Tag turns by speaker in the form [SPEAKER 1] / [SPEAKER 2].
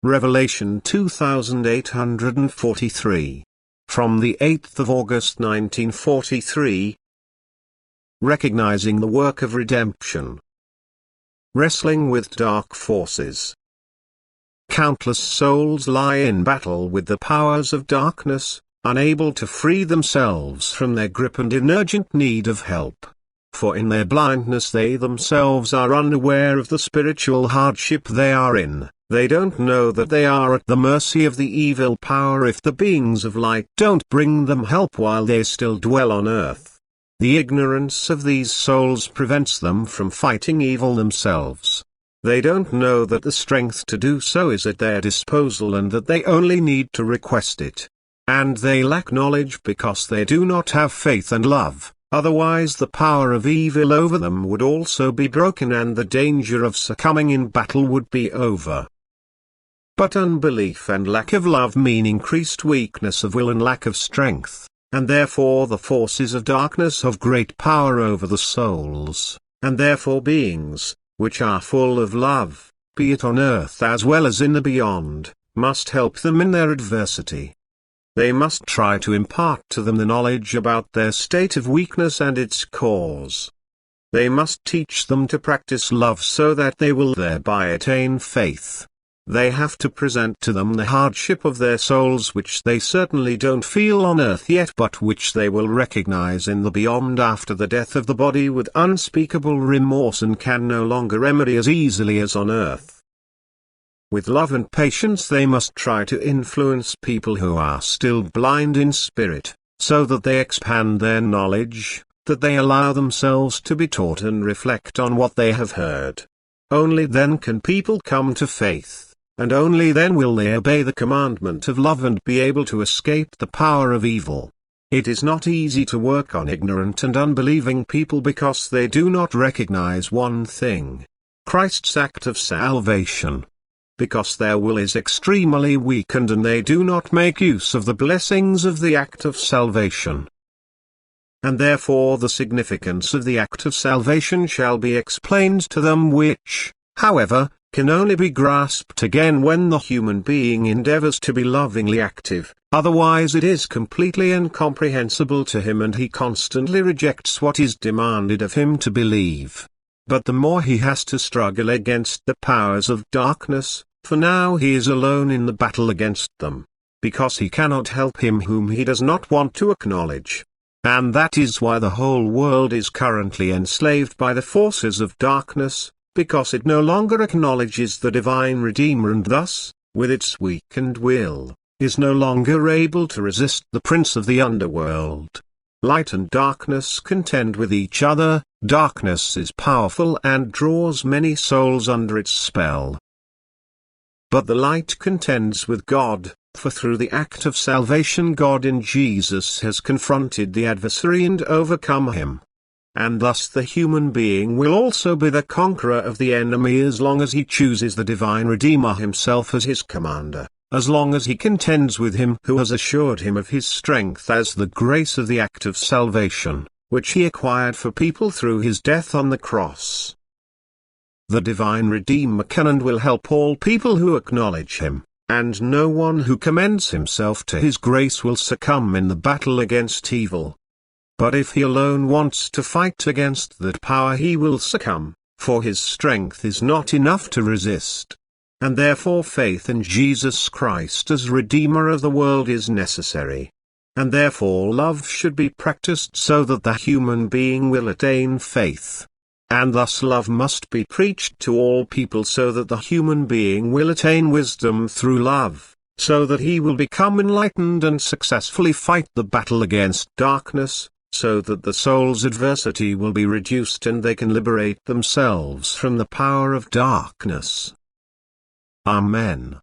[SPEAKER 1] Revelation 2843. From the 8th of August 1943. Recognizing the work of redemption. Wrestling with dark forces. Countless souls lie in battle with the powers of darkness, unable to free themselves from their grip and in urgent need of help. For in their blindness they themselves are unaware of the spiritual hardship they are in. They don't know that they are at the mercy of the evil power if the beings of light don't bring them help while they still dwell on earth. The ignorance of these souls prevents them from fighting evil themselves. They don't know that the strength to do so is at their disposal and that they only need to request it. And they lack knowledge because they do not have faith and love, otherwise the power of evil over them would also be broken and the danger of succumbing in battle would be over. But unbelief and lack of love mean increased weakness of will and lack of strength, and therefore the forces of darkness have great power over the souls, and therefore beings, which are full of love, be it on earth as well as in the beyond, must help them in their adversity. They must try to impart to them the knowledge about their state of weakness and its cause. They must teach them to practice love so that they will thereby attain faith. They have to present to them the hardship of their souls which they certainly don't feel on earth yet but which they will recognize in the beyond after the death of the body with unspeakable remorse and can no longer remedy as easily as on earth. With love and patience they must try to influence people who are still blind in spirit, so that they expand their knowledge, that they allow themselves to be taught and reflect on what they have heard. Only then can people come to faith. And only then will they obey the commandment of love and be able to escape the power of evil. It is not easy to work on ignorant and unbelieving people because they do not recognize one thing: Christ's act of salvation. Because their will is extremely weakened and they do not make use of the blessings of the act of salvation. And therefore the significance of the act of salvation shall be explained to them, which, however, can only be grasped again when the human being endeavors to be lovingly active, otherwise it is completely incomprehensible to him and he constantly rejects what is demanded of him to believe. But the more he has to struggle against the powers of darkness, for now he is alone in the battle against them, because he cannot help him whom he does not want to acknowledge. And that is why the whole world is currently enslaved by the forces of darkness, because it no longer acknowledges the divine Redeemer and thus, with its weakened will, is no longer able to resist the prince of the underworld. Light and darkness contend with each other. Darkness is powerful and draws many souls under its spell. But the light contends with God, for through the act of salvation God in Jesus has confronted the adversary and overcome him. And thus the human being will also be the conqueror of the enemy as long as he chooses the divine Redeemer himself as his commander, as long as he contends with him who has assured him of his strength as the grace of the act of salvation, which he acquired for people through his death on the cross. The divine Redeemer can and will help all people who acknowledge him, and no one who commends himself to his grace will succumb in the battle against evil. But if he alone wants to fight against that power he will succumb, for his strength is not enough to resist. And therefore faith in Jesus Christ as Redeemer of the world is necessary. And therefore love should be practiced so that the human being will attain faith. And thus love must be preached to all people so that the human being will attain wisdom through love, so that he will become enlightened and successfully fight the battle against darkness, so that the soul's adversity will be reduced and they can liberate themselves from the power of darkness. Amen.